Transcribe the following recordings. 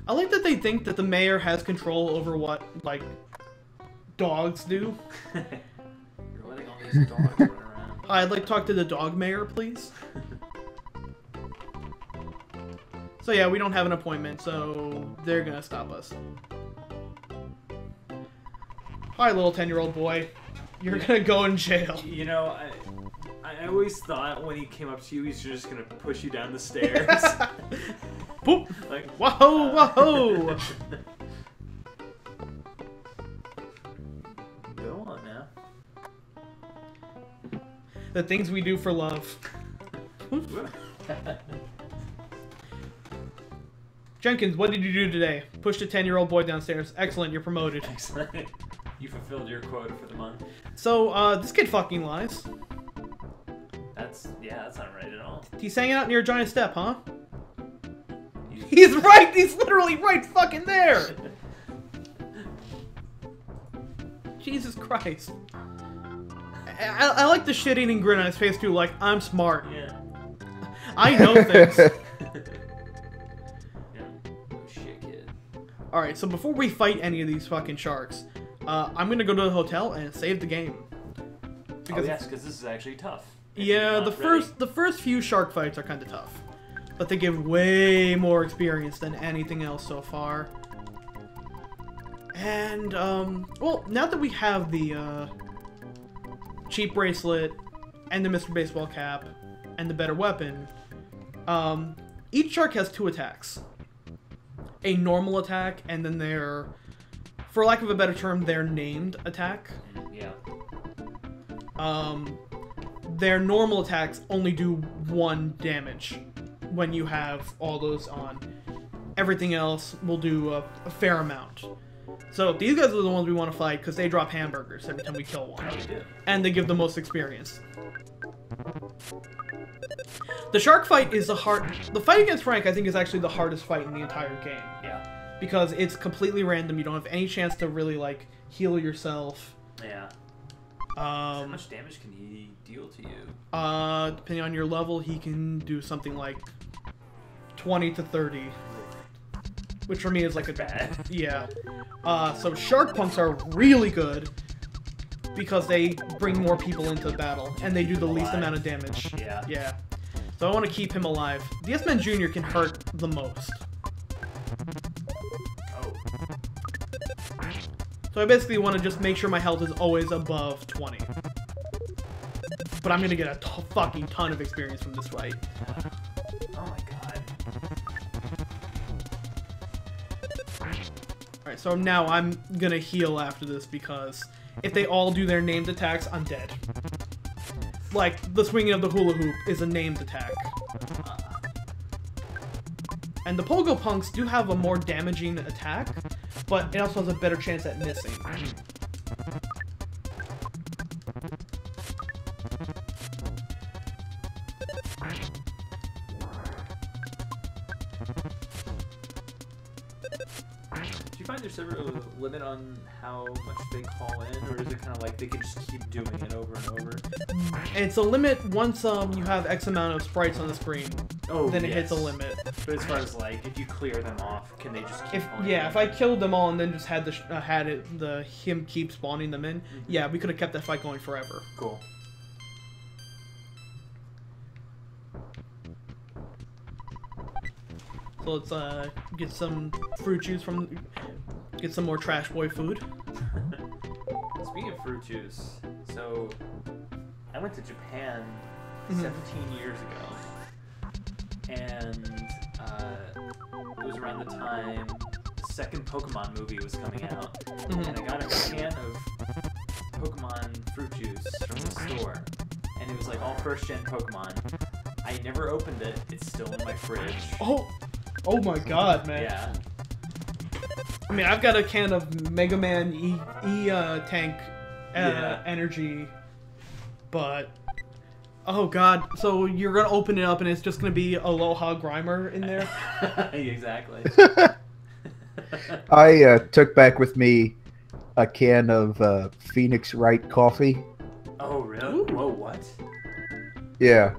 I like that they think that the mayor has control over what, like, dogs do. You're letting all these dogs run around. Hi, I'd like to talk to the dog mayor, please. So yeah, we don't have an appointment, so they're gonna stop us. Hi, little 10-year-old boy. You're gonna go in jail. You know, I always thought when he came up to you, he's just gonna push you down the stairs. Boop! Like, whoa, whoa! Go on now. The things we do for love. Jenkins, what did you do today? Pushed a 10-year-old boy downstairs. Excellent, you're promoted. Excellent. You fulfilled your quota for the month. So, this kid fucking lies. That's not right at all. He's hanging out near a giant step, huh? He's right! He's literally right fucking there! Jesus Christ. I like the shit-eating grin on his face, too, like, I'm smart. Yeah. I know things. Alright, so before we fight any of these fucking sharks, I'm gonna go to the hotel and save the game. Because yes, because this is actually tough. Yeah, the first few shark fights are kind of tough. But they give way more experience than anything else so far. And, well, now that we have the, cheap bracelet, and the Mr. Baseball cap, and the better weapon, each shark has 2 attacks. A normal attack, and then their, for lack of a better term, their named attack. Yeah. Their normal attacks only do 1 damage when you have all those on. Everything else will do a fair amount. So these guys are the ones we want to fight because they drop hamburgers every time we kill one. Oh, they do. And they give the most experience. The shark fight is the fight against Frank, I think, is actually the hardest fight in the entire game. Yeah. Because it's completely random. You don't have any chance to really, like, heal yourself. Yeah. How much damage can he deal to you? Depending on your level, he can do something like 20 to 30. Which for me is like bad. Yeah. So shark punks are really good because they bring more people into the battle and they do the least amount of damage. Yeah. Yeah. So I want to keep him alive. The S-Man Jr. can hurt the most. Oh. So I basically want to just make sure my health is always above 20. But I'm gonna get a fucking ton of experience from this fight. Oh my god. Alright, so now I'm gonna heal after this because if they all do their named attacks, I'm dead. Like, the swinging of the hula hoop is a named attack. And the Pogo Punks do have a more damaging attack, but it also has a better chance at missing. Do you find there's ever a limit on how much they call in, or is it kind of like they can just keep doing it over and over? It's a limit once you have X amount of sprites on the screen. Oh, then it yes. hits a limit. But as far as like, if you clear them off, can they just keep If I killed them all and then just had him keep spawning them in, yeah, we could have kept that fight going forever. Cool. So let's get some fruit juice get some more Trash Boy food. Speaking of fruit juice, so I went to Japan 17 years ago, and it was around the time the second Pokemon movie was coming out, and I got a can of Pokemon fruit juice from the store, and it was like all first-gen Pokemon. I never opened it. It's still in my fridge. Oh my god, man. Yeah. I mean, I've got a can of Mega Man Tank energy, but oh god, so you're gonna open it up and it's just gonna be Aloha Grimer in there? Exactly. I took back with me a can of Phoenix Wright coffee. Oh really? Ooh. Whoa, what? Yeah.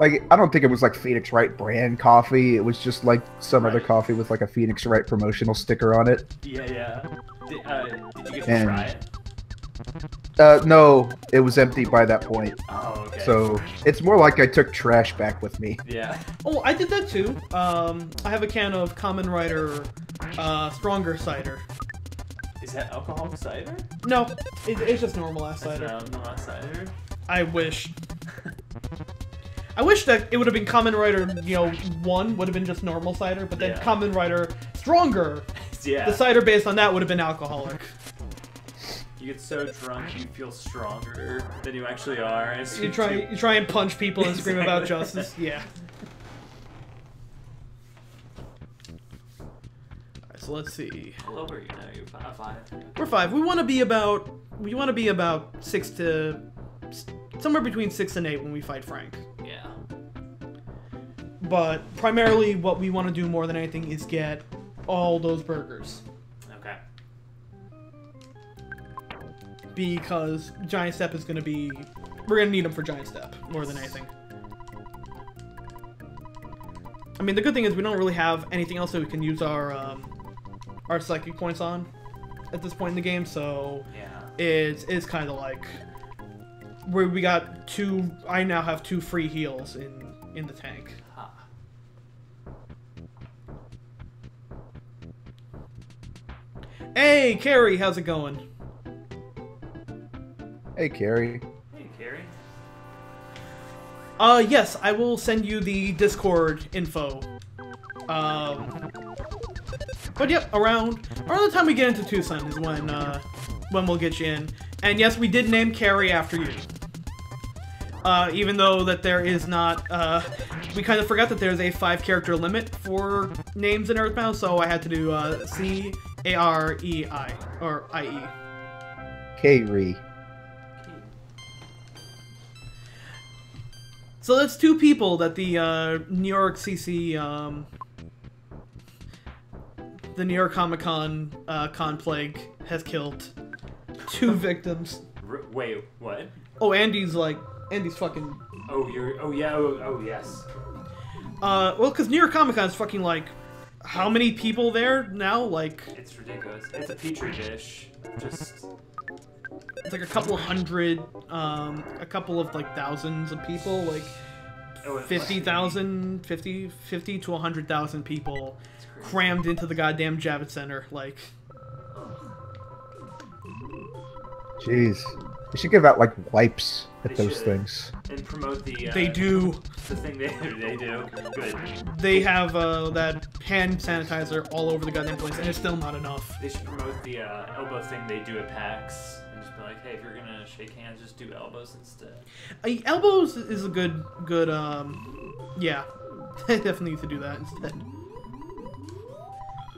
like I don't think it was like Phoenix Wright brand coffee. It was just like some other Right. coffee with like a Phoenix Wright promotional sticker on it. Yeah, yeah. Did you get to And- try it? No, it was empty by that point. Oh, okay. So it's more like I took trash back with me. Yeah. Oh, I did that too. I have a can of Common Rider Stronger cider. Is that alcoholic cider? No, it's just normal ass That's cider. not cider. I wish. I wish that it would have been Common Rider, 1 would have been just normal cider, but then Yeah. Common Rider Stronger, Yeah. the cider based on that would have been alcoholic. You get so drunk you feel stronger than you actually are. As You try and punch people and scream about Exactly. justice. Yeah. Alright, so let's see. How low are you now? You're 5. We're 5. We want to be about 6 to somewhere between 6 and 8 when we fight Frank. Yeah. But primarily what we want to do more than anything is get all those burgers. Okay. Because Giant Step is going to be... We're going to need them for Giant Step more than anything. I mean, the good thing is we don't really have anything else that we can use our psychic points on at this point in the game, so Yeah. it's kind of like... Where we got 2... I now have 2 free heals in the tank. Ha. Hey, Carrie, how's it going? Hey, Carrie. Hey, Carrie. Yes, I will send you the Discord info. But yep, around the time we get into Tucson is when we'll get you in. And yes, we did name Carrie after you. Even though that there is not, we kind of forgot that there's a 5-character limit for names in Earthbound, so I had to do, C-A-R-E-I, or I-E. Carrie. So that's 2 people that the New York CC, the New York Comic Con con plague has killed. 2 victims. Wait, what? Oh, Andy's fucking. Oh, yeah. Oh, yes. Well, because New York Comic Con is fucking like, how many people there now? Like, It's ridiculous. It's a petri dish. Just. it's like a couple hundred, a couple of like thousands of people, like Oh, it's 50,000, 50 to 100,000 people It's crazy. crammed into the goddamn Javits Center. Like, Jeez. You should give out like wipes at They those should. things. And promote the. they do. The thing they do. Good. They have that hand sanitizer all over the goddamn place, and it's still not enough. They should promote the elbow thing they do at PAX. And just be like, hey, if you're gonna shake hands, just do elbows instead. Elbows is a good, yeah. They definitely need to do that instead.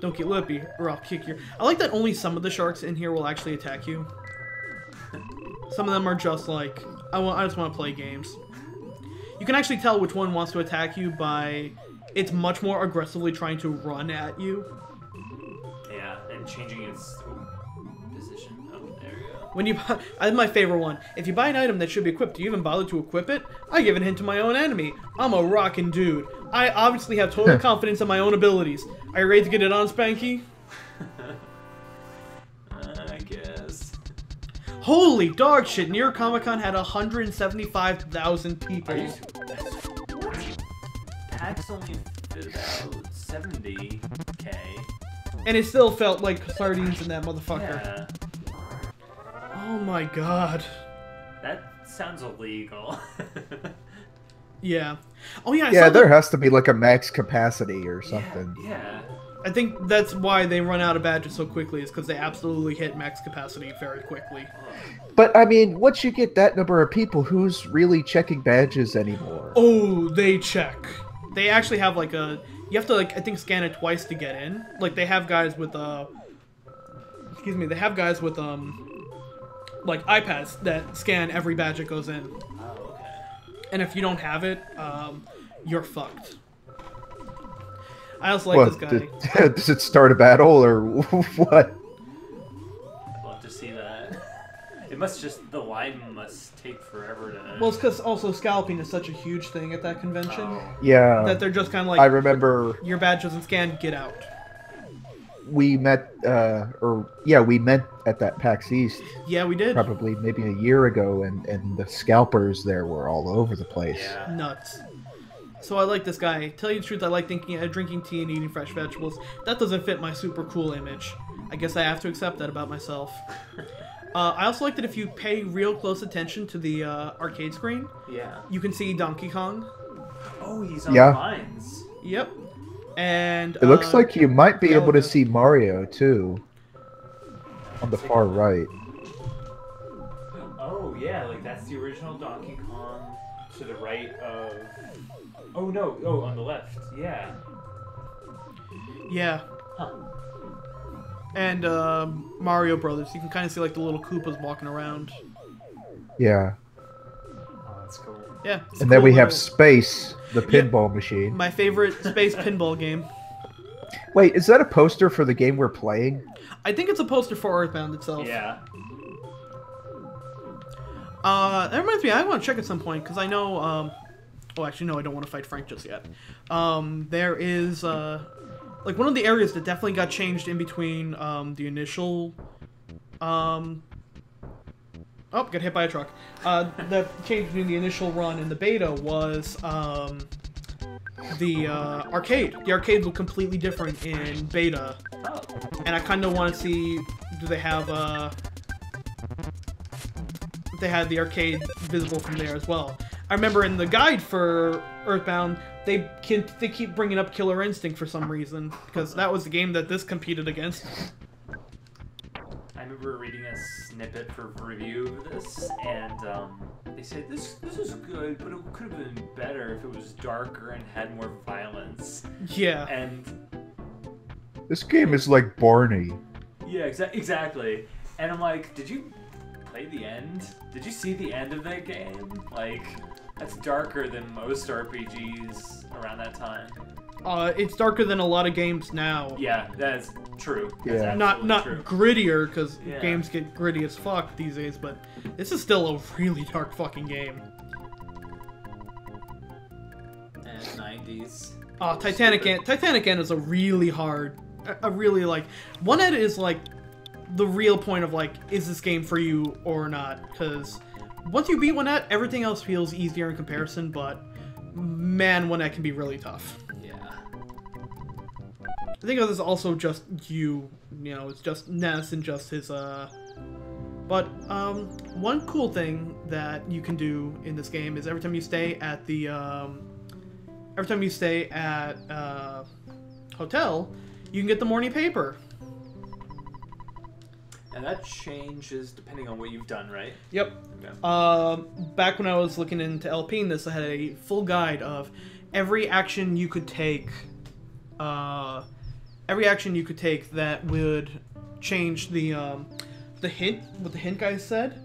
Don't get lippy, or I'll kick your... I like that only some of the sharks in here will actually attack you. Some of them are just like, I just want to play games. You can actually tell which one wants to attack you by... It's much more aggressively trying to run at you. Yeah, and changing its position. Oh, there you go. When you buy... That's my favorite one. If you buy an item that should be equipped, do you even bother to equip it? I give a hint to my own enemy. I'm a rockin' dude. I obviously have total confidence in my own abilities. Are you ready to get it on, Spanky? I guess. Holy dog shit, New York Comic Con had 175,000 people. Are you... PAX only fit about 70K. And it still felt like sardines in that motherfucker. Yeah. Oh my god. That sounds illegal. Yeah. Oh yeah, I Yeah, saw there that. has to be like a max capacity or something. Yeah. I think that's why they run out of badges so quickly, is because they absolutely hit max capacity very quickly. But I mean, once you get that number of people, who's really checking badges anymore? Oh, they check. They actually have like a... You have to like, I think, scan it twice to get in. Like they have guys with excuse me, they have guys with like iPads that scan every badge that goes in. Oh, okay. And if you don't have it, you're fucked. I also like this guy. Does it start a battle or what? I'd love to see that. It must just, the line must take forever to... Well, it's because also scalping is such a huge thing at that convention Yeah. that they're just kind of like, I remember your badge doesn't scan, get out. we met, we met at that PAX East Yeah, we did. probably maybe a year ago, and the scalpers there were all over the place. Yeah. Nuts. So I like this guy. Tell you the truth, I like drinking tea and eating fresh vegetables. That doesn't fit my super cool image. I guess I have to accept that about myself. I also like that if you pay real close attention to the arcade screen, Yeah. you can see Donkey Kong. Oh, he's on Yeah. mines. Yep. And It looks like you might be able to Zelda. see Mario too, on the far right. Oh, yeah, like that's the original Donkey Kong to the right of... Oh, no. Oh, on the left. Yeah. Yeah. Huh. And Mario Brothers. You can kind of see like the little Koopas walking around. Yeah, Oh, that's cool. Yeah. it's a and then cool we have little- Space, the pinball machine. my favorite space pinball game. Wait, is that a poster for the game we're playing? I think it's a poster for Earthbound itself. Yeah. That reminds me, I want to check at some point because I know. Oh, actually, no, I don't want to fight Frank just yet. There is like one of the areas that definitely got changed in between the initial. Oh, got hit by a truck. That changed between the initial run and the beta was the arcade. The arcades look completely different in beta, Oh. and I kind of want to see, do they have if they had the arcade visible from there as well. I remember in the guide for Earthbound, they keep bringing up Killer Instinct for some reason, because that was the game that this competed against. I remember reading a snippet for review of this, and they said this is good, but it could have been better if it was darker and had more violence. Yeah. And This game is like Barney. yeah, exactly. And I'm like, did you play the end? Did you see the end of that game? Like, that's darker than most RPGs around that time. It's darker than a lot of games now. Yeah, that's true. That's Yeah. Not true. grittier, because Yeah. games get gritty as fuck these days, but this is still a really dark fucking game. And 90s. Titanic End is a really hard, a really like, one end is like the real point of like, is this game for you or not? Because once you beat one end, everything else feels easier in comparison, but man, one end can be really tough. Yeah. I think this is also just you know, it's just Ness and just his, but, one cool thing that you can do in this game is every time you stay at the, hotel, you can get the morning paper. And that changes depending on what you've done, right? Yep. Okay. Back when I was looking into LPing this, I had a full guide of every action you could take, that would change the hint, what the hint guy said,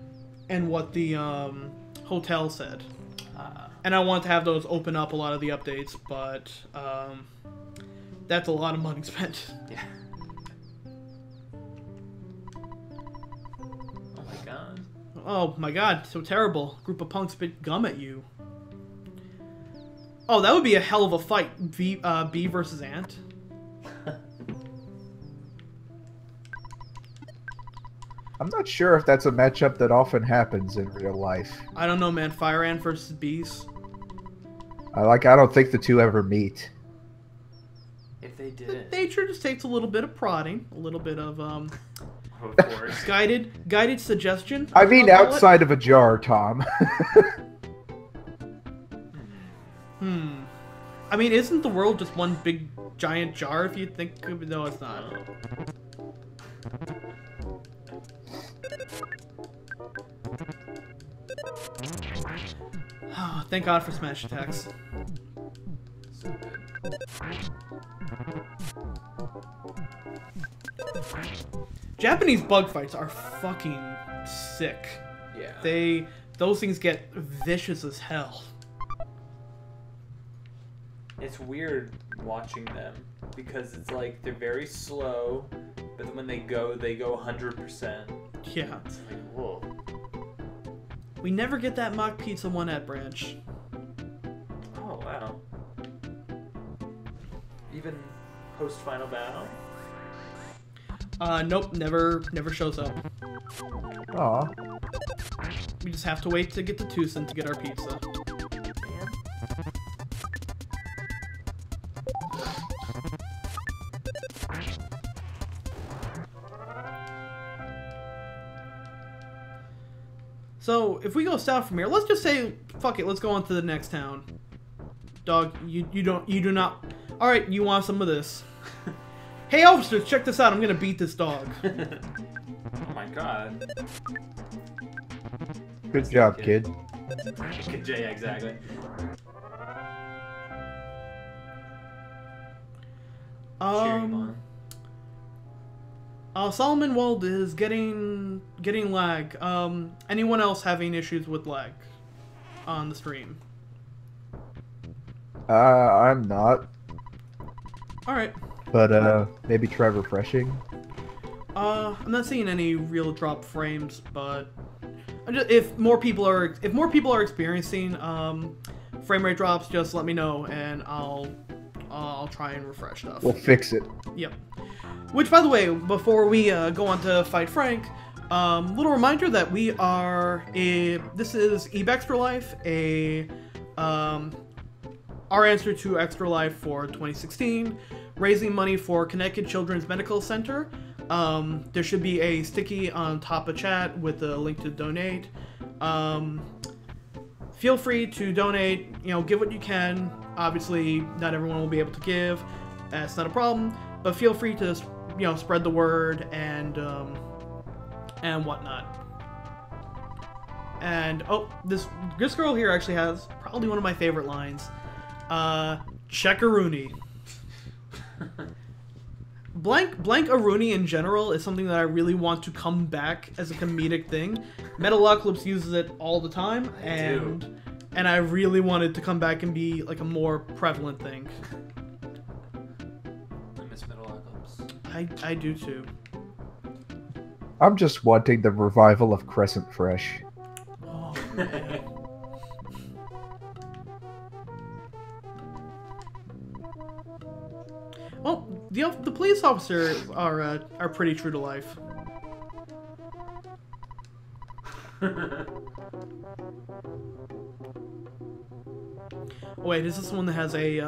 and what the, hotel said. And I want to have those open up a lot of the updates, but, that's a lot of money spent. Yeah. Oh my god. Oh my god, so terrible. Group of punks spit gum at you. Oh, that would be a hell of a fight. Bee versus Ant. I'm not sure if that's a matchup that often happens in real life. I don't know, man. Fire Ant versus Bees. I don't think the two ever meet. If they did. Nature just takes a little bit of prodding, a little bit of Of course. guided suggestion. I mean, I'll call it. outside of a jar, Tom. I mean, isn't the world just one big giant jar if you think of it? No, it's not. Oh, thank God for smash attacks. So good. Japanese bug fights are fucking sick. Yeah. Those things get vicious as hell. It's weird watching them because it's like they're very slow, but then when they go 100%. Yeah. It's like, whoa. We never get that mock pizza 1 at branch. Oh, wow. Even post-final battle? Nope, never shows up. Aw. We just have to wait to get to Tucson to get our pizza. Man. So, if we go south from here, let's just say, fuck it, let's go on to the next town. Dog, you do not... Alright, you want some of this. Hey, officers, check this out, I'm gonna beat this dog. Oh my god. Good job, kid. Yeah, exactly. Cheering him on. Solomon Wald is getting lag. Anyone else having issues with lag on the stream? I'm not. Alright. But, maybe try refreshing. I'm not seeing any real drop frames, but if more people are experiencing frame rate drops, just let me know and I'll try and refresh stuff. We'll fix it. Yep. Which, by the way, before we go on to fight Frank, little reminder that this is Eve Extra Life, our answer to Extra Life for 2016, raising money for Connecticut Children's Medical Center. There should be a sticky on top of chat with a link to donate. Feel free to donate, give what you can. Obviously, not everyone will be able to give. That's not a problem. But feel free to, spread the word and whatnot. And, this girl here actually has probably one of my favorite lines. Checkaroony. Blank-a-rooney in general is something that I really want to come back as a comedic thing. Metalocalypse uses it all the time, and I really wanted to come back and be like a more prevalent thing. I miss Metalocalypse. I do too. I'm just wanting the revival of Crescent Fresh. Oh, man. Well, the police officers are pretty true to life. Wait, is this the one that has a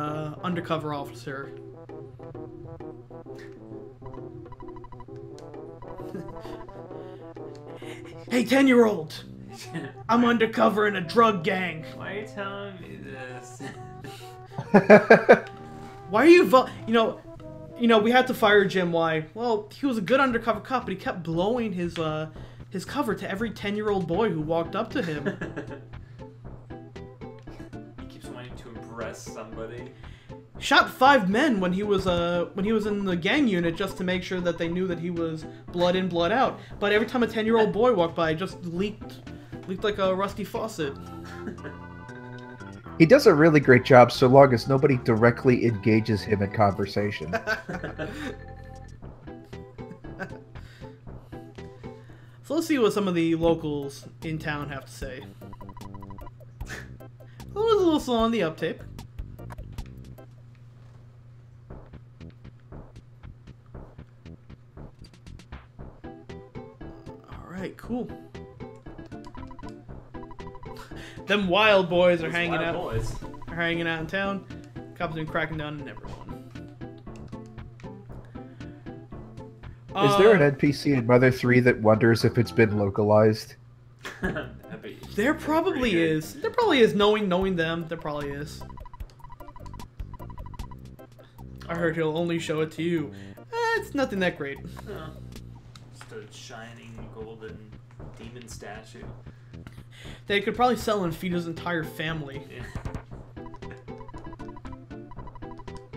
undercover officer? Hey, 10-year-old! I'm undercover in a drug gang. Why are you telling me this? Why are you we had to fire Jim. Why? Well, he was a good undercover cop, but he kept blowing his cover to every 10-year-old boy who walked up to him. He keeps wanting to impress somebody. Shot 5 men when he was in the gang unit just to make sure that they knew that he was blood in, blood out. But every time a 10-year-old boy walked by, it just leaked like a rusty faucet. He does a really great job so long as nobody directly engages him in conversation. So let's see what some of the locals in town have to say. It was a little slow on the uptape. Alright, cool. Them wild boys are hanging out. Boys. Are hanging out in town. Cops have been cracking down on everyone. Is there an NPC in Mother 3 that wonders if it's been localized? There probably is. There probably is. Knowing them, there probably is. I heard he'll only show it to you. It's nothing that great. Just a shining golden demon statue. They could probably sell and feed his entire family. Yeah.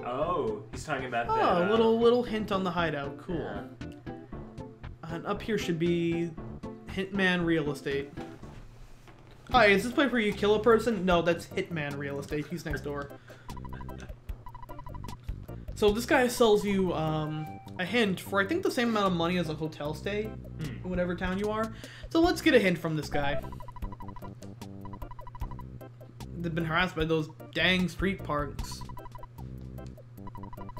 Oh, he's talking about Oh, that. a little hint on the hideout. Cool. Yeah. And up here should be Hitman Real Estate. Hi, is this place where you kill a person? No, that's Hitman Real Estate. He's next door. So this guy sells you a hint for I think the same amount of money as a hotel stay in whatever town you are. So let's get a hint from this guy. they've been harassed by those dang street parks.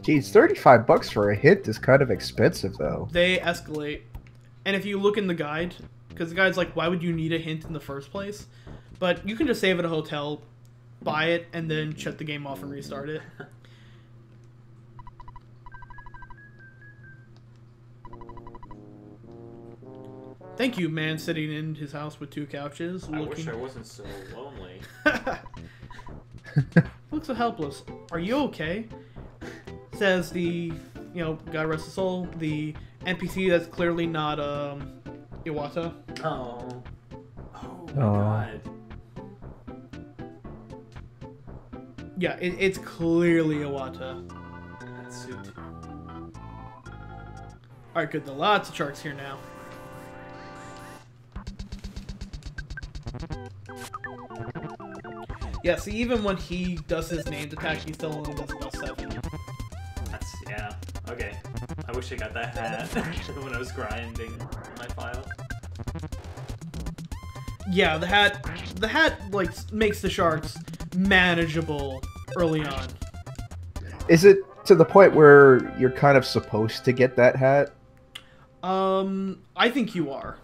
Geez, $35 for a hint is kind of expensive, though. They escalate. And if you look in the guide, because the guide's like, why would you need a hint in the first place? But you can just save at a hotel, buy it, and then shut the game off and restart it. Thank you, man sitting in his house with 2 couches. I wish I wasn't so lonely. Looks so helpless. Are you okay? Says the, God rest his soul, the NPC that's clearly not, Iwata. Oh. Oh my god. Yeah, it's clearly Iwata. That suit. Alright, good. There are lots of sharks here now. Yeah, see, even when he does his named attack, he still only does about 7. That's, yeah. Okay. I wish I got that hat when I was grinding my file. Yeah, the hat, like, makes the sharks manageable early on. Is it to the point where you're kind of supposed to get that hat? I think you are.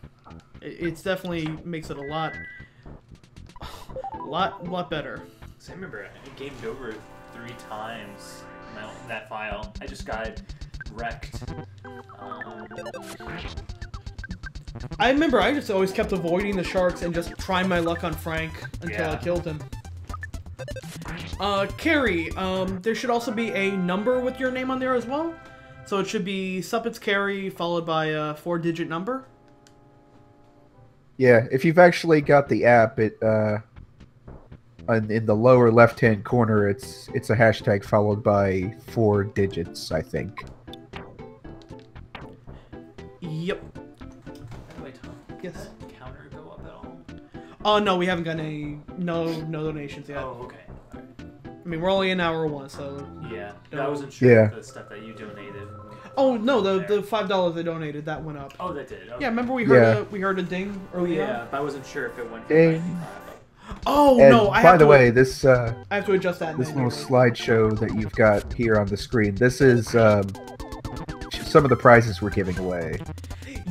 It's definitely makes it a lot better. So I remember I gamed over 3 times in that file. I just got wrecked. I remember I just always kept avoiding the sharks and just trying my luck on Frank until I killed him. Carrie, there should also be a number with your name on there as well. So it should be Suppets Carrie followed by a 4-digit number. Yeah, if you've actually got the app, it in the lower left-hand corner, it's a hashtag followed by 4 digits, I think. Yep. Wait, Yes. did that counter go up at all? Oh no, we haven't gotten any no donations yet. Oh, okay. Alright. I mean, we're only in hour 1, so. Yeah. No. I wasn't sure Yeah. if the stuff that you donated. Oh no, the there. $5 they donated that went up. Oh, that did. Okay. Yeah, remember we heard a ding earlier. Yeah, but I wasn't sure if it went from Ding. 95 up. Oh And no, I by have the to. way, this I have to adjust that. this manually. little slideshow that you've got here on the screen, this is some of the prizes we're giving away.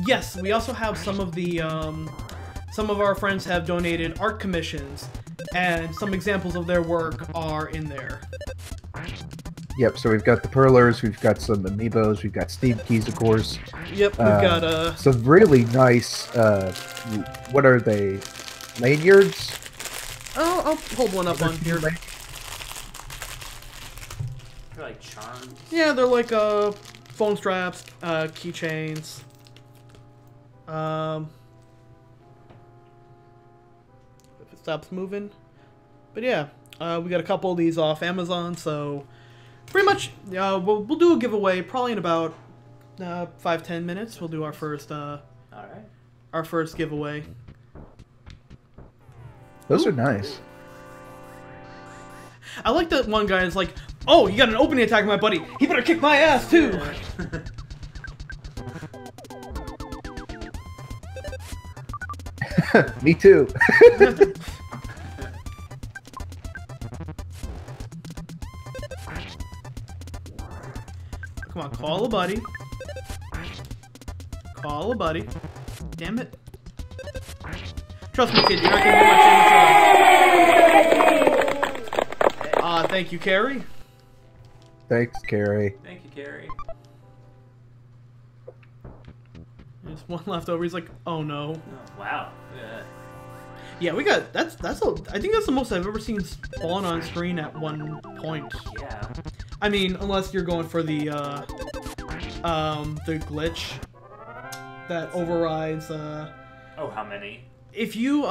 Yes, we also have some of the some of our friends have donated art commissions, and some examples of their work are in there. Yep, so we've got the Perlers, we've got some Amiibos, we've got Steam Keys, of course. Yep, we've got some really nice, what are they, lanyards? I'll hold one up on here. They're like charms. Yeah, they're like phone straps, keychains. If it stops moving. But yeah, we got a couple of these off Amazon, so pretty much we'll do a giveaway probably in about 5-10 minutes. We'll do our first giveaway. Those are nice. I like that one guy is like, oh, you got an opening attack, my buddy. He better kick my ass too. Me too. Come on, call a buddy. Call a buddy. Damn it. Trust me, kid, you're not gonna do much damage. Thank you, Carrie. Thanks, Carrie. Thank you, Carrie. There's one left over. He's like, oh no. Oh, wow. Yeah. Yeah, we got I think that's the most I've ever seen spawn on screen at one point. Yeah. I mean, unless you're going for the glitch that overrides Oh, how many? if you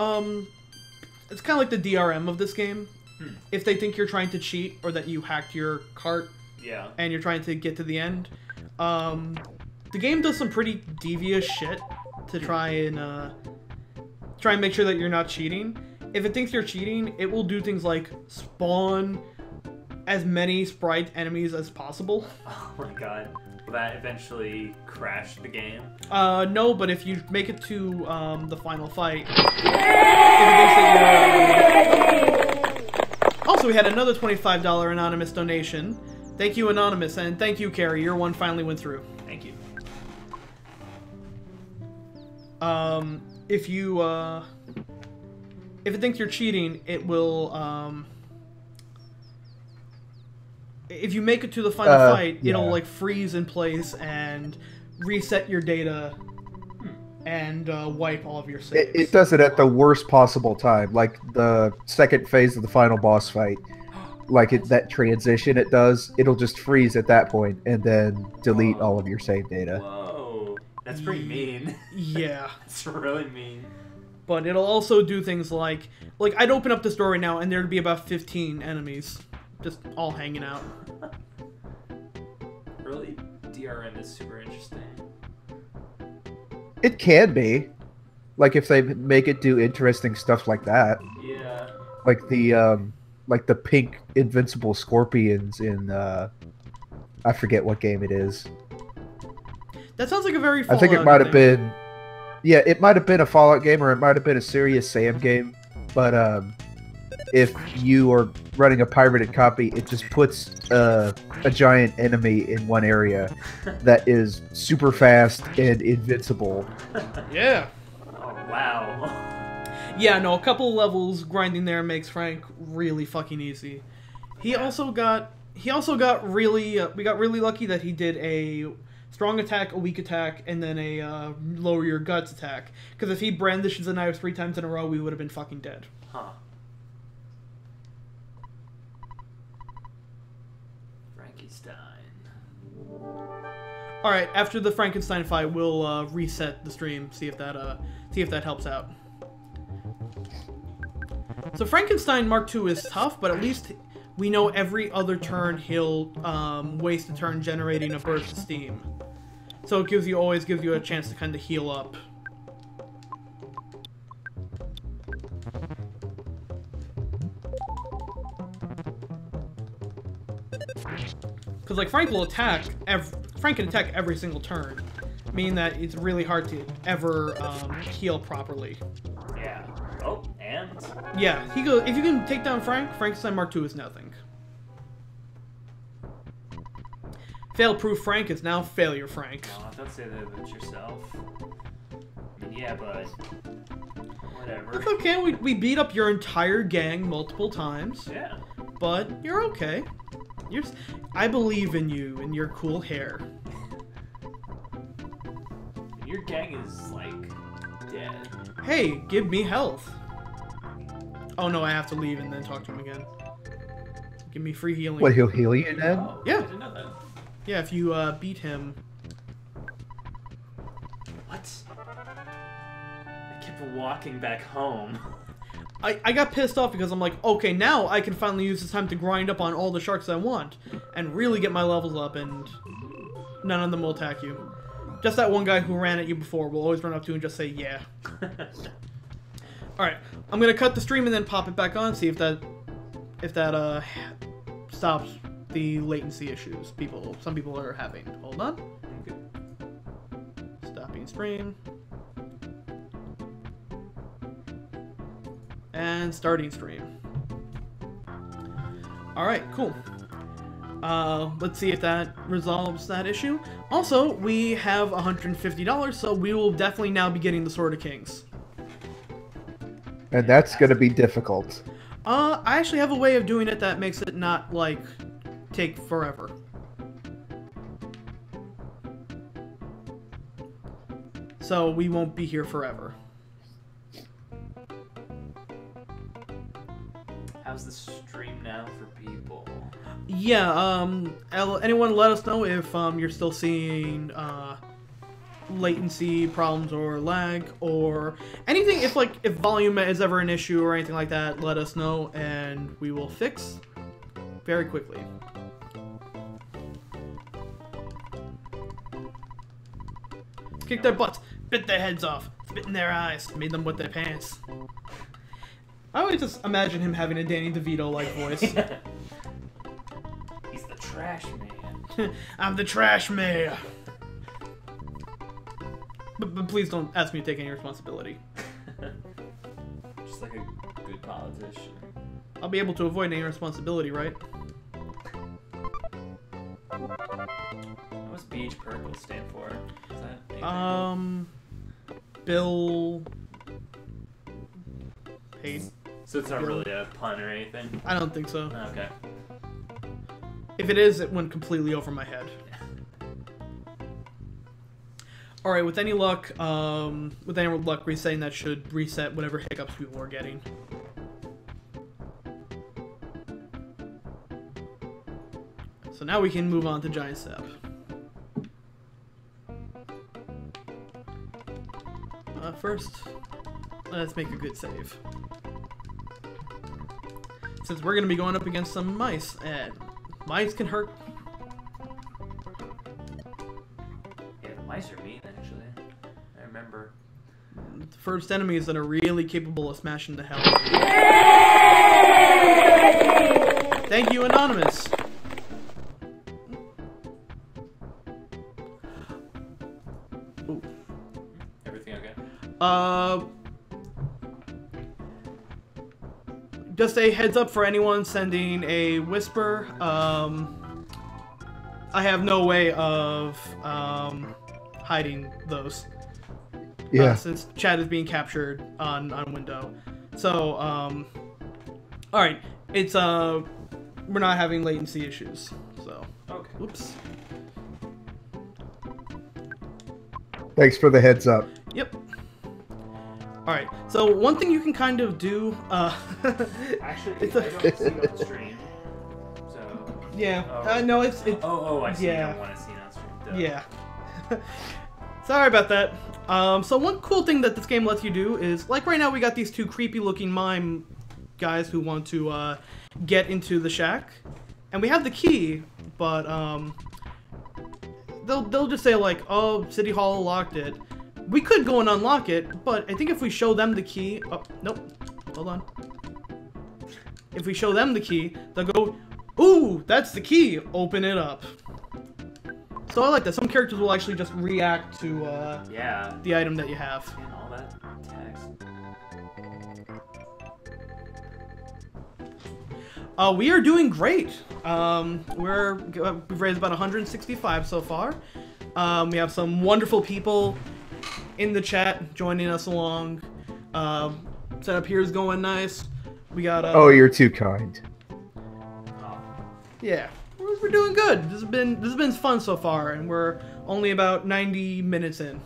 it's kind of like the DRM of this game. If they think you're trying to cheat or that you hacked your cart Yeah. and you're trying to get to the end, the game does some pretty devious shit to try and make sure that you're not cheating. If it thinks you're cheating, it will do things like spawn as many sprite enemies as possible. Oh my god. Will that eventually crash the game? No, but if you make it to the final fight, if it thinks that you're Also, we had another $25 anonymous donation. Thank you, Anonymous, and thank you, Carrie. Your one finally went through. Thank you. If it thinks you're cheating, it will, if you make it to the final fight, yeah. it'll, like, freeze in place and reset your data and wipe all of your saves. It does it at the worst possible time, like the second phase of the final boss fight. Like that transition it does, it'll just freeze at that point and then delete all of your save data. Whoa. That's pretty mean. Yeah. It's really mean. But it'll also do things like I'd open up this door right now and there'd be about 15 enemies just all hanging out. Really, DRM is super interesting. It can be. Like if they make it do interesting stuff like that. Yeah. Like the pink invincible scorpions in I forget what game it is. That sounds like a very I think it might have been it might have been a Fallout game or it might have been a Serious Sam game, but if you are running a pirated copy, it just puts a giant enemy in one area that is super fast and invincible. Yeah. Oh, wow. Yeah, no, a couple levels grinding there makes Frank really fucking easy. He also got really we got really lucky that he did a strong attack, a weak attack, and then a lower your guts attack. Because if he brandishes a knife 3 times in a row, we would have been fucking dead. Huh. Frankenstein. All right, after the Frankenstein fight, we'll reset the stream, see if that helps out. So Frankenstein Mark II is tough, but at least we know every other turn he'll waste a turn generating a burst of steam. So it always gives you a chance to kind of heal up. Because like Frank can attack every single turn, meaning that it's really hard to ever heal properly. Yeah. Oh, and? Yeah, if you can take down Frankenstein Mark II is nothing. Fail-proof Frank is now Failure Frank. No, don't say that about yourself. I mean, yeah, but whatever. It's okay, we beat up your entire gang multiple times. Yeah. But you're okay. I believe in you and your cool hair. Your gang is, like, dead. Hey, give me health. Oh no, I have to leave and then talk to him again. Give me free healing. What, he'll heal you then? Oh, Yeah. I didn't know that. Yeah, if you beat him. What? I kept walking back home. I got pissed off because I'm like, okay, now I can finally use this time to grind up on all the sharks I want and really get my levels up, and none of them will attack you. Just that one guy who ran at you before will always run up to you and just say, yeah. Alright, I'm gonna cut the stream and then pop it back on, see if that stops the latency issues some people are having. Hold on. Stopping stream. And starting stream. Alright, cool. Let's see if that resolves that issue. Also, we have $150, so we will definitely now be getting the Sword of Kings. And that's going to be difficult. I actually have a way of doing it that makes it not, like, take forever. So we won't be here forever. How's the stream now for people? Yeah, anyone let us know if you're still seeing latency problems or lag or anything. If volume is ever an issue or anything like that, let us know and we will fix very quickly. Kick their butts, bit their heads off, spit in their eyes, made them wet their pants. I always just imagine him having a Danny DeVito-like voice. He's the trash man. I'm the trash mayor. But please don't ask me to take any responsibility. Just like a good politician. I'll be able to avoid any responsibility, right? What's beach purple stand for? Is that anything? Bill... Paid. So it's not really a pun or anything? I don't think so. Okay. If it is, it went completely over my head. Alright, with any luck, resetting that should reset whatever hiccups people were getting. So now we can move on to Giant Step. First, let's make a good save. Since we're going to be going up against some mice, and mice can hurt. Yeah, the mice are mean, actually. I remember. The first enemies that are really capable of smashing the hell. Thank you, Anonymous. Ooh. Everything okay? Just a heads up for anyone sending a whisper. I have no way of hiding those. Yeah. Since chat is being captured on window. So, alright. It's, we're not having latency issues. So, Okay. oops. Thanks for the heads up. Yep. Alright, so one thing you can kind of do, Actually, it's I don't see it on the stream. So. yeah, Oh. no, it's, I see. yeah. You don't want to see it on stream. Duh. yeah. Sorry about that. So one cool thing that this game lets you do is, like right now we got these two creepy looking mime guys who want to, get into the shack. And we have the key, but, they'll just say like, oh, City Hall locked it. We could go and unlock it, but I think if we show them the key... Oh, nope. Hold on. If we show them the key, they'll go, ooh, that's the key. Open it up. So I like that. Some characters will actually just react to Yeah. the item that you have. And all that text. We are doing great. We've raised about 165 so far. We have some wonderful people in the chat joining us along. Setup here is going nice. We got Oh, you're too kind. Oh. yeah, we're doing good. This has been fun so far, and we're only about 90 minutes in.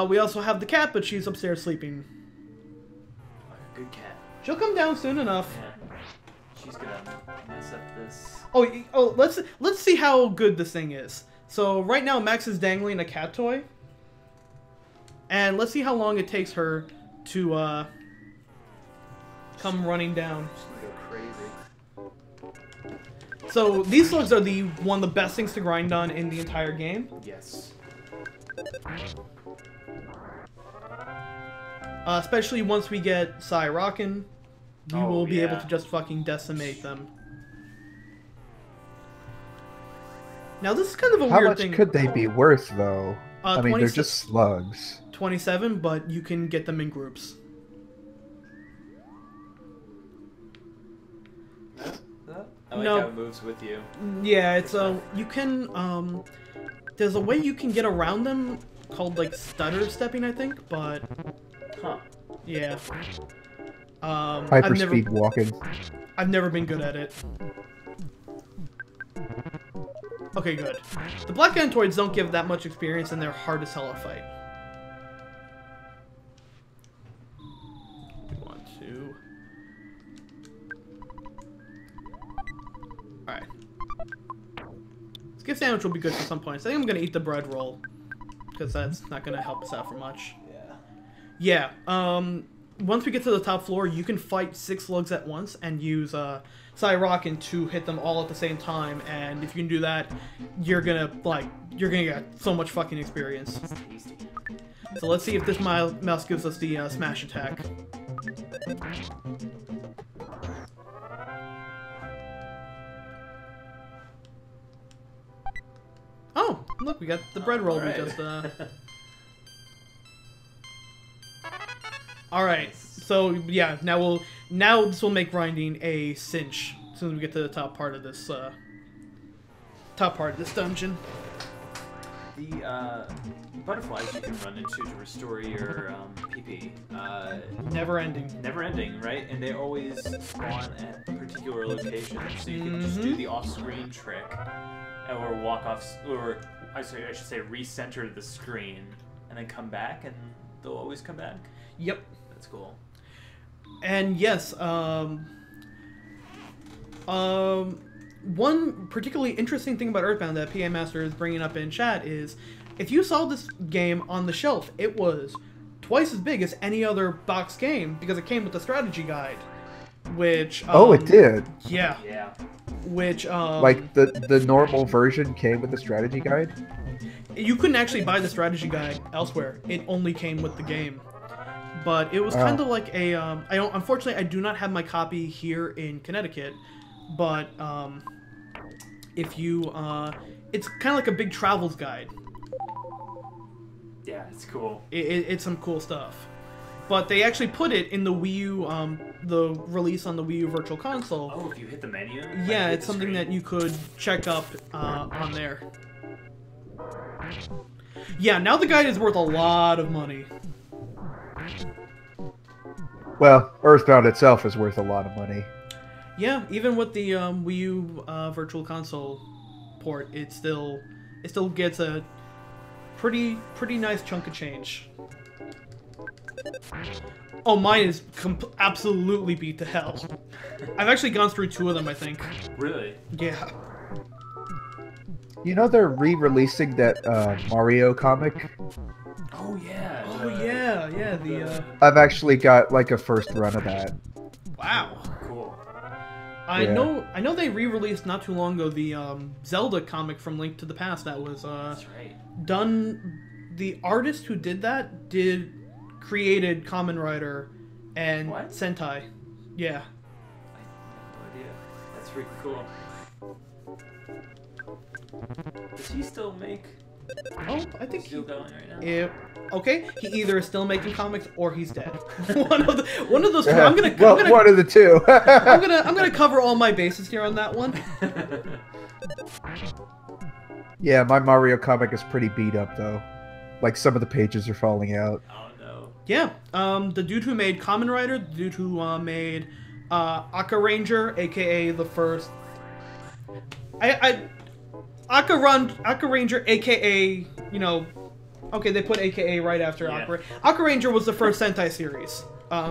We also have the cat, but she's upstairs sleeping. Good cat. She'll come down soon enough. Yeah. She's gonna mess up this. Oh, let's see how good this thing is. So right now Max is dangling a cat toy, and let's see how long it takes her to come running down. She's gonna go crazy. So these slugs are one of the best things to grind on in the entire game. Yes. Especially once we get Psy rockin', we will be able to just fucking decimate them. Now this is kind of a How weird much thing. could they be worth, though? I mean, they're 26 just slugs. 27, but you can get them in groups. I like No. how it moves with you. Yeah, it's you can there's a way you can get around them called like stutter stepping, I think, but Huh. yeah. Hyperspeed walking. I've never been good at it. Okay, good. The Black Antoids don't give that much experience, and they're hard as hell to fight. We want to... Alright. Skip sandwich will be good for some points. I think I'm going to eat the bread roll, because that's not going to help us out for much. Yeah. Yeah, once we get to the top floor, you can fight 6 slugs at once and use Psy Rockin' to hit them all at the same time, and if you can do that, you're gonna get so much fucking experience. It's tasty. So let's see if this mouse gives us the smash attack. Oh, look, we got the bread roll. Alright. We just All right. So yeah, now this will make grinding a cinch as soon as we get to the top part of this dungeon. The butterflies you can run into to restore your PP. Never ending. Never ending, right? And they always spawn at particular locations, so you can just do the off-screen trick, or walk off, or I should say recenter the screen, and then come back, and they'll always come back. Yep. That's cool. And yes, one particularly interesting thing about Earthbound that PA Master is bringing up in chat is, if you saw this game on the shelf, it was twice as big as any other box game because it came with the strategy guide, which it did. Yeah. Yeah. Which Like the normal version came with the strategy guide. you couldn't actually buy the strategy guide elsewhere. It only came with the game. But it was kind of like a unfortunately I do not have my copy here in Connecticut, but if you it's kind of like a big travels guide. Yeah, it's cool. It's some cool stuff. But they actually put it in the Wii U, the release on the Wii U Virtual Console. Oh, if you hit the menu? Yeah, like, it's something that you could check up on there. Yeah, now the guide is worth a lot of money. Well, Earthbound itself is worth a lot of money. Yeah, even with the Wii U Virtual Console port, it still gets a pretty nice chunk of change. Oh, mine is absolutely beat to hell. I've actually gone through 2 of them, I think. Really? Yeah. You know they're re-releasing that Mario comic? Oh, yeah. Oh, yeah, the... I've actually got like a first run of that. Wow. Cool. I Yeah. know they re-released not too long ago the Zelda comic from Link to the Past that was That's right. done. The artist who did that created Kamen Rider and What? Sentai. Yeah. I have no idea. That's freaking cool. Does he still make... Oh, I think Still going right now? okay, he either is still making comics or he's dead. one of those two. One of the two. I'm gonna cover all my bases here on that one. Yeah, my Mario comic is pretty beat up though. Like some of the pages are falling out. Oh, no. Yeah, the dude who made Kamen Rider, the dude who made Aka Ranger, aka the first... Aka Ranger, aka, you know... Okay, they put aka right after Yeah. Aka Ranger was the first Sentai series.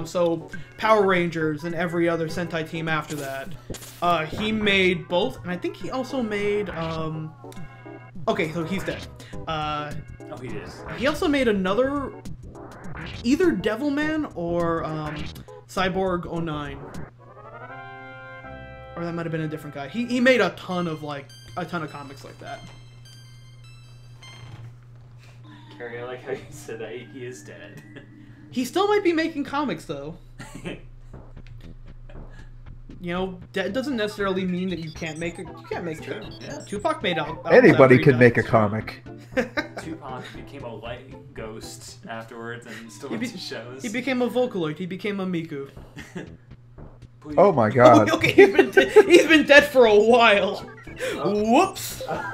So, Power Rangers and every other Sentai team after that. He made both, and I think he also made... Okay, so he's dead. Oh, he is. He also made another, either Devilman or Cyborg 09. Or that might have been a different guy. He made a ton of comics like that. Carrie, I like how you said that he is dead. He still might be making comics though. You know, dead doesn't necessarily mean that you can't make True, yeah. Tupac made out. Anybody could make a comic. Tupac became a light ghost afterwards and still went to shows. He became a Vocaloid. He became a Miku. Please. Oh my god. Okay, he's been dead for a while. Whoops. All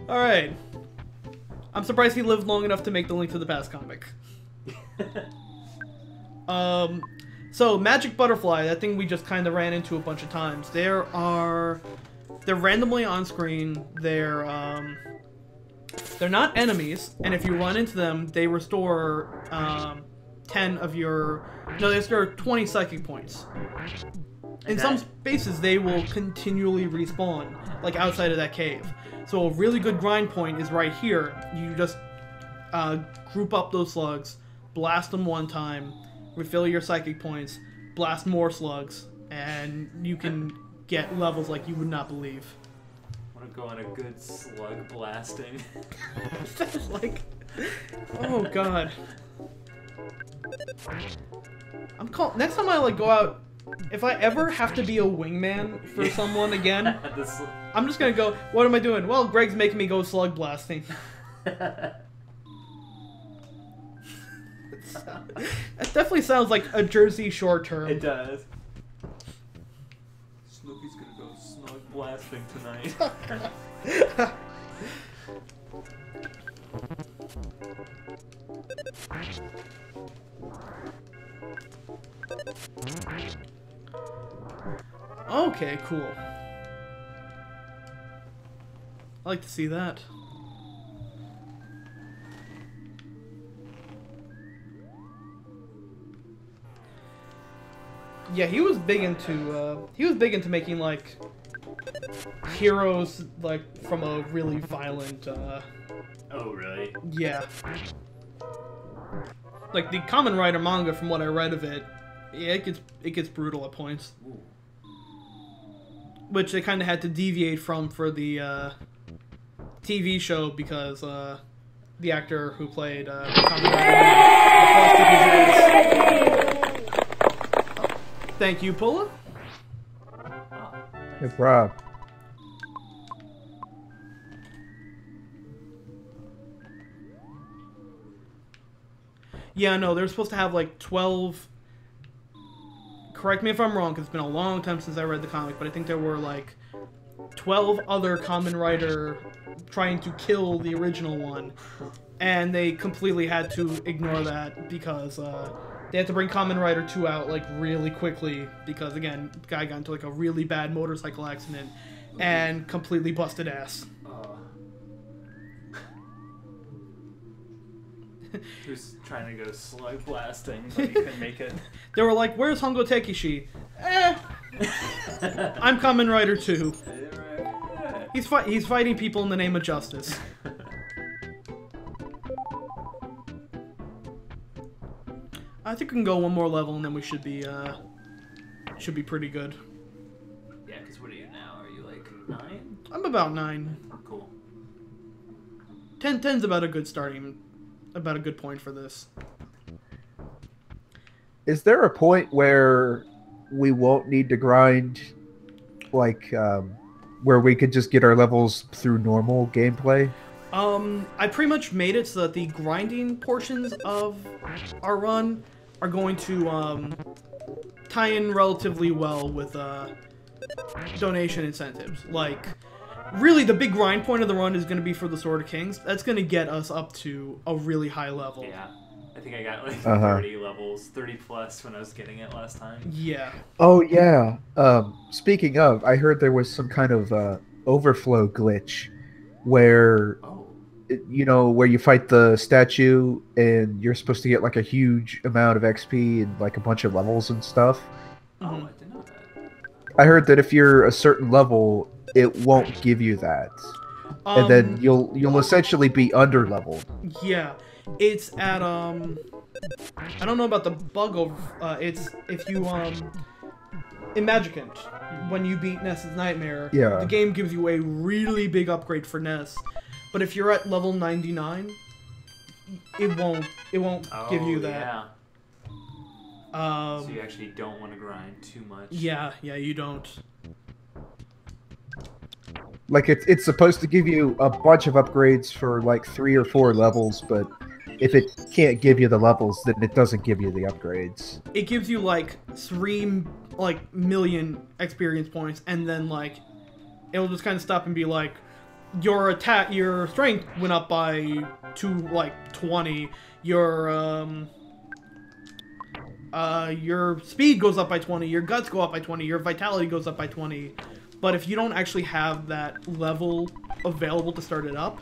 right. I'm surprised he lived long enough to make the Link to the Past comic. So Magic Butterfly, that thing we just kind of ran into a bunch of times. They're randomly on screen. They're not enemies, and if you run into them, they restore 10 of your... No, they restore 20 psychic points. In some spaces, they will continually respawn, like outside of that cave. So a really good grind point is right here. You just group up those slugs, blast them one time, refill your psychic points, blast more slugs, and you can get levels like you would not believe. I want to go on a good slug blasting. That's like... Oh, God. Next time I go out, if I ever have to be a wingman for someone again, I'm just gonna go, what am I doing? Well, Greg's making me go slug blasting. That definitely sounds like a Jersey Shore term. It does. Snooky's gonna go snug blasting tonight. Okay, cool. I like to see that. Yeah, he was big into making like heroes like from a really violent Oh, really? yeah. Like the Kamen Rider manga, from what I read of it, yeah, it gets brutal at points. Ooh. Which they kind of had to deviate from for the TV show because the actor who played Kamen Rider busted his ass. Thank you, Pula. Oh, No problem. Yeah, no, they're supposed to have like 12. Correct me if I'm wrong, because it's been a long time since I read the comic, but I think there were like 12 other Kamen Rider trying to kill the original one, and they completely had to ignore that because they had to bring Kamen Rider 2 out like really quickly because, again, the guy got into like a really bad motorcycle accident and completely busted ass. He was trying to go slug blasting, but he couldn't make it. They were like, "Where's Hongo Tekishi?" I'm Kamen Rider 2. He's fighting people in the name of justice. I think we can go one more level and then we should be pretty good. Yeah, because what are you now? Are you like 9? I'm about 9. Cool. 10's about a good point for this. Is there a point where we won't need to grind, like, where we could just get our levels through normal gameplay? I pretty much made it so that the grinding portions of our run are going to tie in relatively well with donation incentives. Like, really, the big grind point of the run is going to be for the Sword of Kings. That's going to get us up to a really high level. Yeah. I think I got like 30 levels, 30 plus when I was getting it last time. Yeah. Oh, yeah. Speaking of, I heard there was some kind of overflow glitch where... You know, where you fight the statue and you're supposed to get like a huge amount of XP and like a bunch of levels and stuff. Oh, I didn't know that. I heard that if you're a certain level, it won't give you that. And then you'll essentially be under leveled. Yeah. It's at I don't know about the bug over it's if you in Magicant, when you beat Ness's Nightmare, the game gives you a really big upgrade for Ness. But if you're at level 99, it won't give you that. Yeah. So you actually don't want to grind too much. Yeah, you don't. Like it's supposed to give you a bunch of upgrades for like 3 or 4 levels, but if it can't give you the levels, then it doesn't give you the upgrades. It gives you like 3 million experience points, and then like it'll just kind of stop and be like, your strength went up by 20. Your speed goes up by 20. Your guts go up by 20. Your vitality goes up by 20. But if you don't actually have that level available to start it up,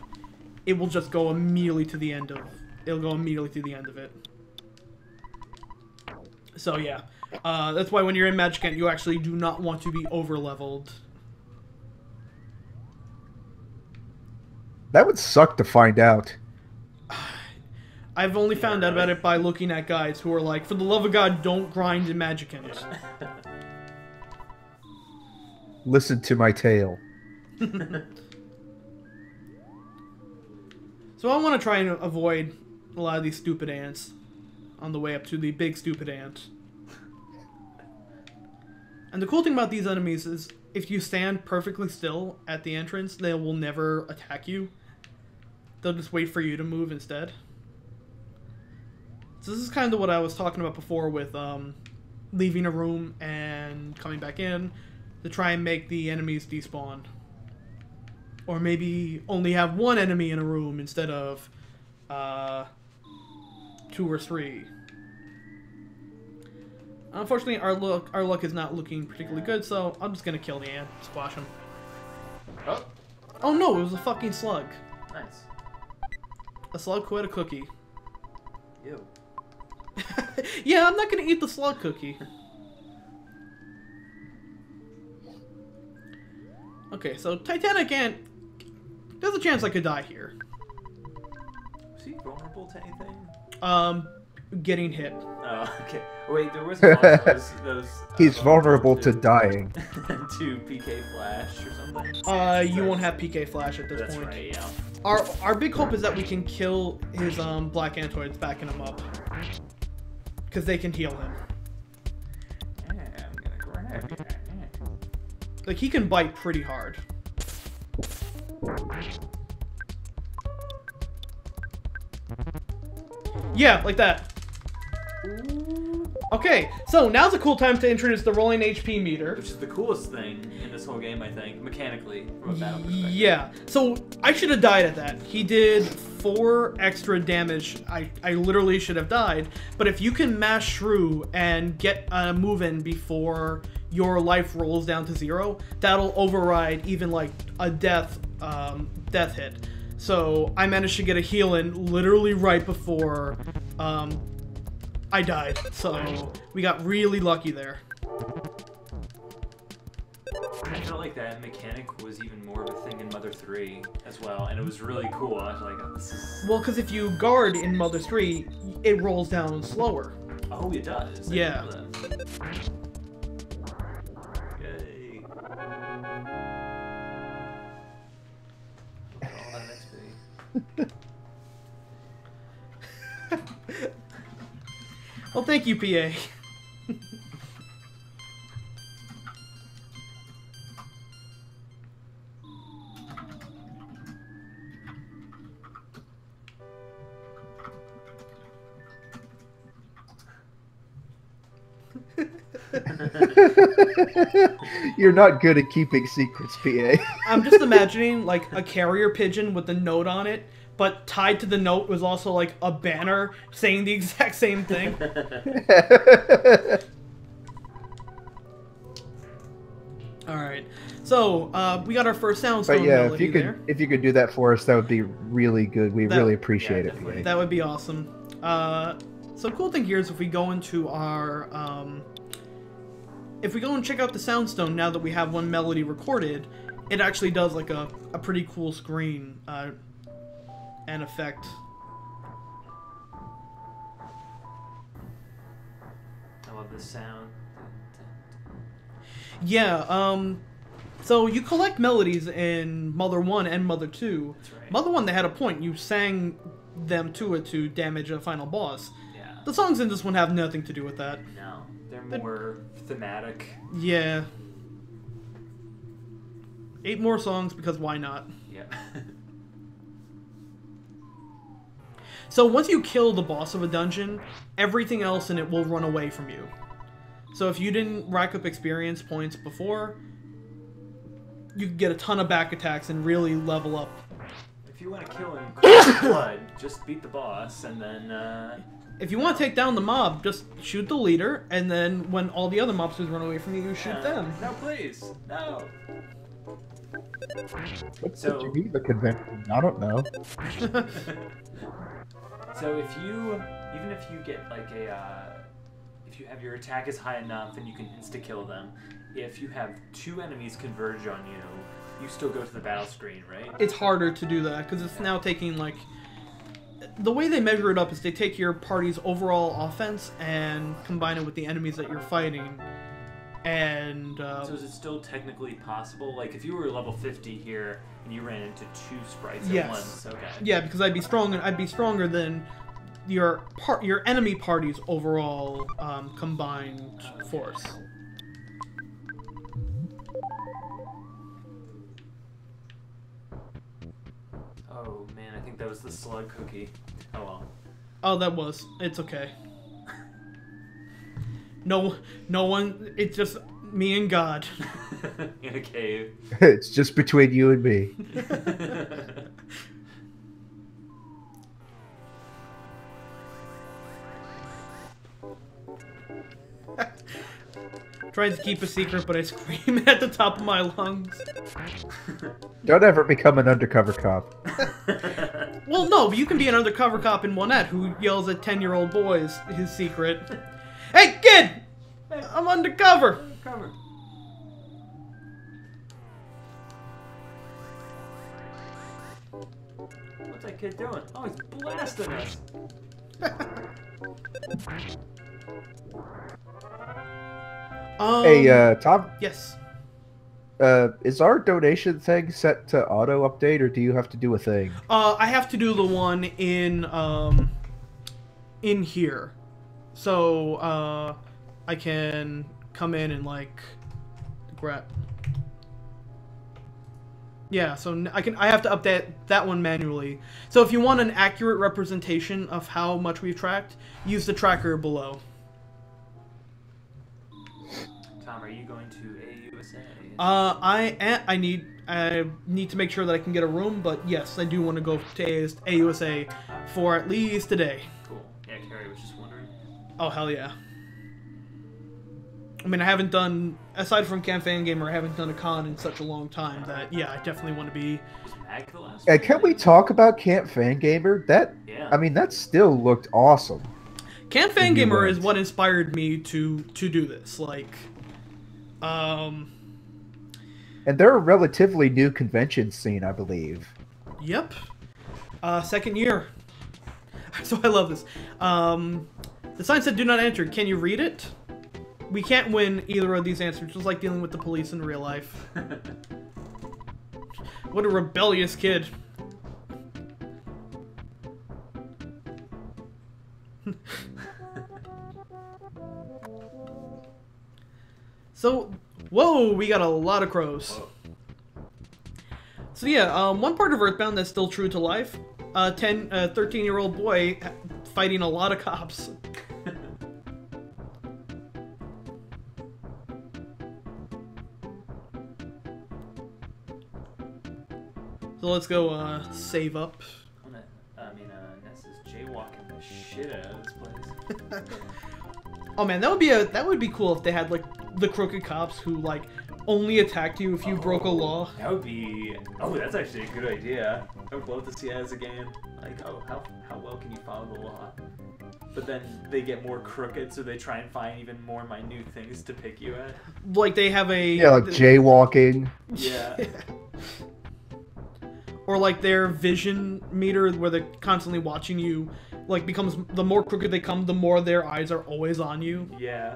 it will just go immediately to the end of. It'll go immediately to the end of it. So yeah, that's why when you're in Magicant, you actually do not want to be over leveled. That would suck to find out. I've only found out about it by looking at guys who are like, for the love of God, don't grind in Magicant. Listen to my tale. So I want to try and avoid a lot of these stupid ants on the way up to the big stupid ant. And the cool thing about these enemies is if you stand perfectly still at the entrance, they will never attack you. They'll just wait for you to move instead. So this is kind of what I was talking about before with leaving a room and coming back in to try and make the enemies despawn. Or maybe only have one enemy in a room instead of 2 or 3. Unfortunately, our luck is not looking particularly good, so I'm just gonna kill the ant, squash him. Oh, Oh no, it was a fucking slug. nice. A slug who had a cookie. Ew. Yeah, I'm not gonna eat the slug cookie. Okay, so Titanic Ant. There's a chance I could die here. Was he vulnerable to anything? Getting hit. Oh, okay. Wait, there was also those He's vulnerable to dying. to PK Flash or something. You won't have PK Flash at this That's point. right, yeah. Our big hope is that we can kill his black antoids, backing him up, because they can heal him. Yeah, I'm gonna grab you. Like he can bite pretty hard. Yeah, like that. Okay, so now's a cool time to introduce the rolling HP meter. Which is the coolest thing in this whole game, I think, mechanically, from a battle perspective. Yeah, so I should have died at that. He did 4 extra damage. I literally should have died. But if you can mash shrew and get a move in before your life rolls down to 0, that'll override even like a death hit. So I managed to get a heal in literally right before I died. So we got really lucky there. I felt like that mechanic was even more of a thing in Mother 3 as well, and it was really cool. I was like, oh, this is... Well, because if you guard in Mother 3, it rolls down slower. Oh, it does? Yeah. Yay. All that XP. Well, thank you, PA. You're not good at keeping secrets, PA. I'm just imagining like a carrier pigeon with the note on it, but tied to the note was also like a banner saying the exact same thing. All right, so we got our first soundstone But yeah, melody there. if you could do that for us, that would be really good. We really appreciate it, definitely. PA. That would be awesome. So cool thing here is if we go into our if we go and check out the soundstone now that we have one melody recorded, it actually does like a pretty cool screen and effect. I love this sound. Yeah, so you collect melodies in Mother 1 and Mother 2. That's right. Mother 1, they had a point. You sang them to it to damage a final boss. Yeah. The songs in this one have nothing to do with that. No, they're more thematic. Yeah. 8 more songs because why not? Yeah. So once you kill the boss of a dungeon, everything else in it will run away from you. So if you didn't rack up experience points before, you can get a ton of back attacks and really level up. If you want to kill in cold blood, just beat the boss, and then, If you want to take down the mob, just shoot the leader, and then when all the other mobsters run away from you, you shoot them. No, please! No! What's So- the Geneva Convention? I don't know. So even if you get like if you have your attack is high enough and you can insta-kill them, if you have 2 enemies converge on you, you still go to the battle screen, right? It's harder to do that, because it's now taking, like... The way they measure it up is they take your party's overall offense and combine it with the enemies that you're fighting. And, So is it still technically possible? Like, if you were level 50 here and you ran into 2 sprites Yes. at once, okay. yeah, because I'd be stronger than your enemy party's overall combined force. Oh man, I think that was the slug cookie. Oh well. Oh, that was. It's okay. No one. It's just me and God. In a cave. It's just between you and me. Trying to keep a secret, but I scream at the top of my lungs. Don't ever become an undercover cop. Well, no, but you can be an undercover cop in Monette who yells at 10-year-old boys his secret. Hey, kid! I'm undercover! Cover. What's that kid doing? Oh, he's blasting us. Hey, Tom, Yes. is our donation thing set to auto update, or do you have to do a thing? I have to do the one in here. So, I can come in and, like, grab... Yeah, so I have to update that one manually. So if you want an accurate representation of how much we've tracked, use the tracker below. Tom, are you going to AUSA? I need to make sure that I can get a room, but yes, I do want to go to AUSA for at least a day. Cool. Yeah, Carrie was just wondering. Oh, hell yeah. I mean, I haven't done, aside from Camp Fangamer, I haven't done a con in such a long time that, yeah, I definitely want to be... Was Mag the last Hey, one? can we talk about Camp Fangamer? Yeah. I mean, that still looked awesome. Camp When you Fangamer went. is what inspired me to do this. Like, And they're a relatively new convention scene, I believe. yep. Second year. So I love this. The sign said, "Do not enter." Can you read it? We can't win either of these answers. Just like dealing with the police in real life. What a rebellious kid. So, whoa, we got a lot of crows. Whoa. So yeah, one part of Earthbound that's still true to life. 13-year-old boy fighting a lot of cops. So let's go save up. Ness is jaywalking the shit out of this place. Oh man, that would be cool if they had like the crooked cops who like only attacked you if you broke a law. That would be... Oh, that's actually a good idea. I would love to see that as a game. Like, oh, how well can you follow the law? But then they get more crooked, so they try and find even more minute things to pick you at. Like they have a... Yeah, like jaywalking. Yeah. Or like their vision meter where they're constantly watching you, like becomes, the more crooked they come, the more their eyes are always on you. Yeah.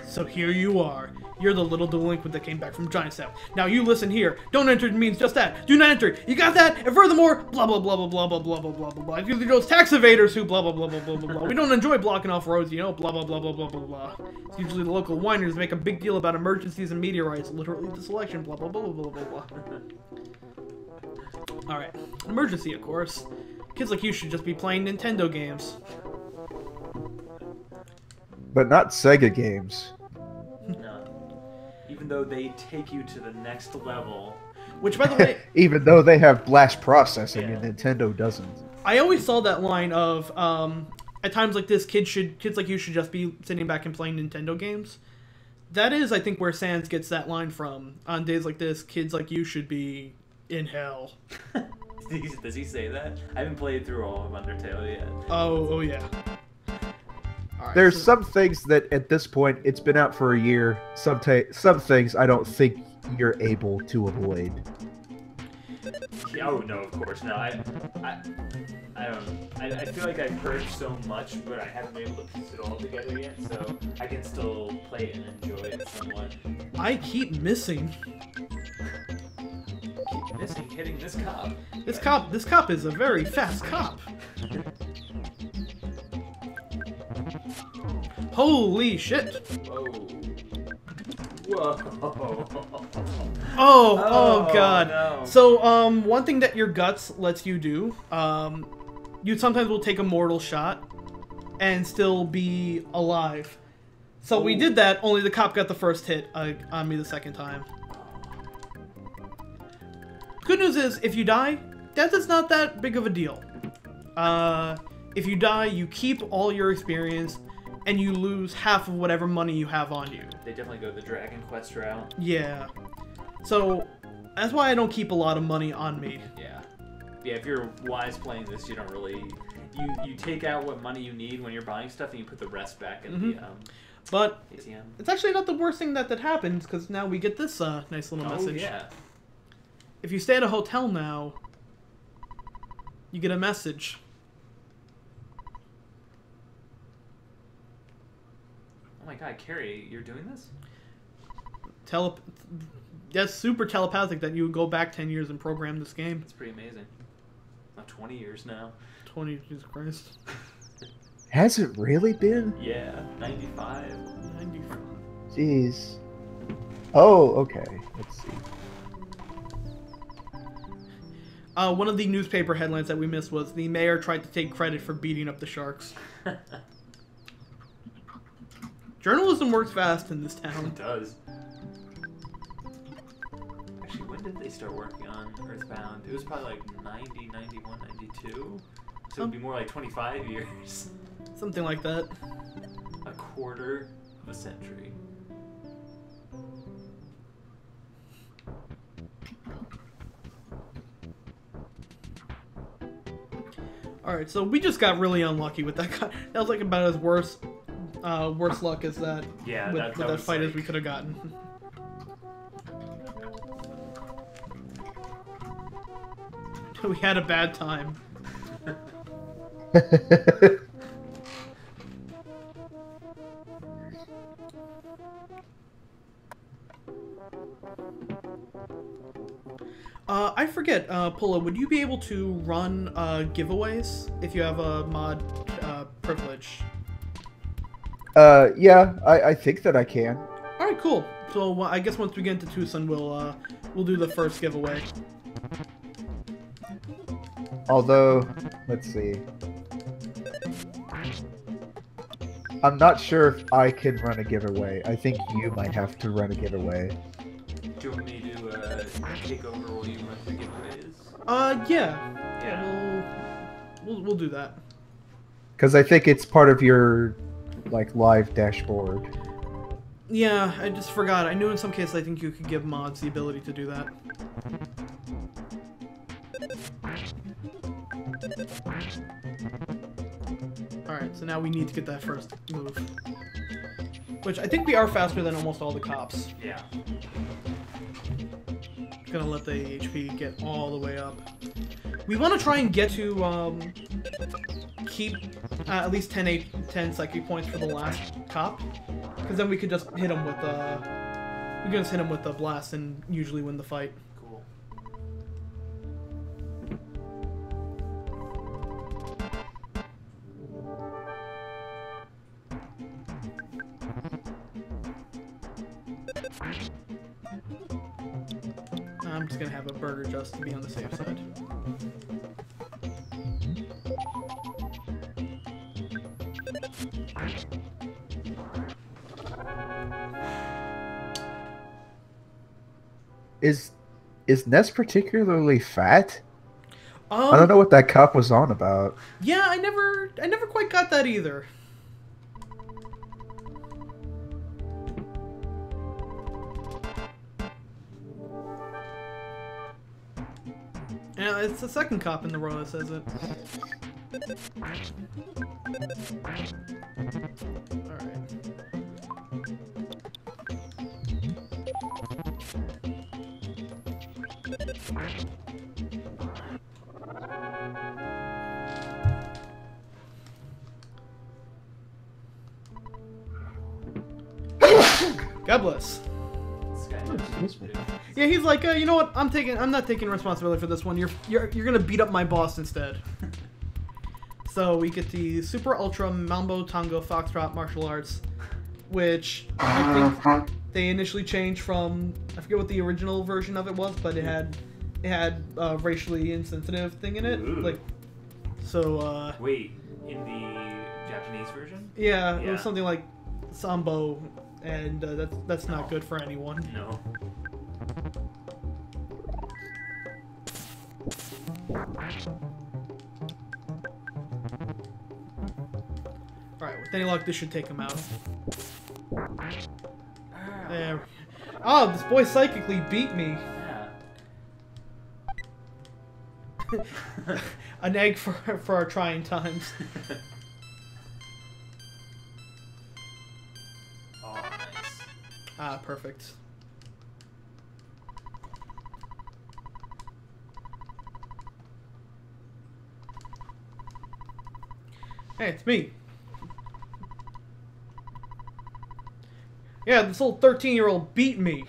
So here you are. You're the little delinquent that came back from Giant Step. Now you listen here. Don't enter means just that. Do not enter. You got that? And furthermore, blah blah blah blah blah blah blah blah blah blah blah. Usually those tax evaders who blah blah blah blah blah blah blah. We don't enjoy blocking off roads, you know. Blah blah blah blah blah blah blah. It's usually the local whiners make a big deal about emergencies and meteorites. Literally the selection. Blah blah blah blah blah blah blah. All right, emergency, of course. Kids like you should just be playing Nintendo games. But not Sega games. No. Even though they take you to the next level. Which, by the way, Even though they have blast processing Yeah. and Nintendo doesn't. I always saw that line of, at times like this, kids like you should just be sitting back and playing Nintendo games. That is, I think, where Sans gets that line from. On days like this, kids like you should be in hell. Does he say that? I haven't played through all of Undertale yet. Oh yeah. All right, There's so- some things that at this point, it's been out for a year. Some things I don't think you're able to avoid. Oh no, of course no. I don't. I feel like I've heard so much, but I haven't been able to piece it all together yet. So I can still play it and enjoy it somewhat. I keep missing. Keep missing hitting this cop. This cop is a very fast cop. Holy shit! Whoa. Whoa. Oh god. No. So, one thing that your guts lets you do, you sometimes will take a mortal shot and still be alive. So we did that, only the cop got the first hit on me the second time. Good news is, if you die, death is not that big of a deal. If you die, you keep all your experience, and you lose half of whatever money you have on you. They definitely go the Dragon Quest route. Yeah. So, that's why I don't keep a lot of money on me. Yeah. Yeah, if you're wise playing this, you don't really... You take out what money you need when you're buying stuff, and you put the rest back in the But ATM. It's actually not the worst thing that happens, because now we get this nice little message. Oh, yeah. If you stay at a hotel now, you get a message. Oh my god, Carrie, you're doing this? That's super telepathic that you would go back 10 years and program this game. That's pretty amazing. Not 20 years now. 20, Jesus Christ. Has it really been? Yeah, 95. 95. Jeez. Oh, okay. Let's see. One of the newspaper headlines that we missed was the mayor tried to take credit for beating up the sharks. Journalism works fast in this town. It does. Actually, when did they start working on Earthbound? It was probably like 90, 91, 92? So it would be more like 25 years. Something like that. A quarter of a century. Alright, so we just got really unlucky with that guy. That was like about as worse luck as that. Yeah, with that fight as we could have gotten. We had a bad time. I forget, Pula, would you be able to run giveaways if you have a mod privilege? Yeah, I think that I can. All right, cool. So I guess once we get into Tucson, we'll do the first giveaway. Although, let's see. I'm not sure if I can run a giveaway. I think you might have to run a giveaway. Do you want me to take over while you run the giveaways? Yeah. We'll do that. Because I think it's part of your, like, live dashboard. Yeah, I just forgot. I knew in some cases I think you could give mods the ability to do that. Alright, so now we need to get that first move. Which, I think we are faster than almost all the cops. Yeah. Gonna let the HP get all the way up. We want to try and get to, keep at least 10 psychic points for the last cop. Because then we could just hit him with, we can just hit him with the blast and usually win the fight. Cool. I'm just gonna have a burger just to be on the safe side. Is Ness particularly fat? I don't know what that cop was on about. Yeah, I never quite got that either. Yeah, it's the second cop in the row that says it. Alright. God bless. This guy knows what to do. Yeah, he's like, you know what? I'm not taking responsibility for this one. You're gonna beat up my boss instead. So we get the Super Ultra Mambo Tango Foxtrot martial arts, which I think they initially changed from, I forget what the original version of it was, but it had racially insensitive thing in it, Ooh. like So, Wait, in the Japanese version? yeah, it Yeah. was something like Sambo, and that's not good for anyone. No. Alright, with any luck, this should take him out. There. Oh, this boy psychically beat me. Yeah. An egg for our trying times. Oh, nice. Ah, perfect. Hey, it's me. Yeah, this little 13-year-old beat me.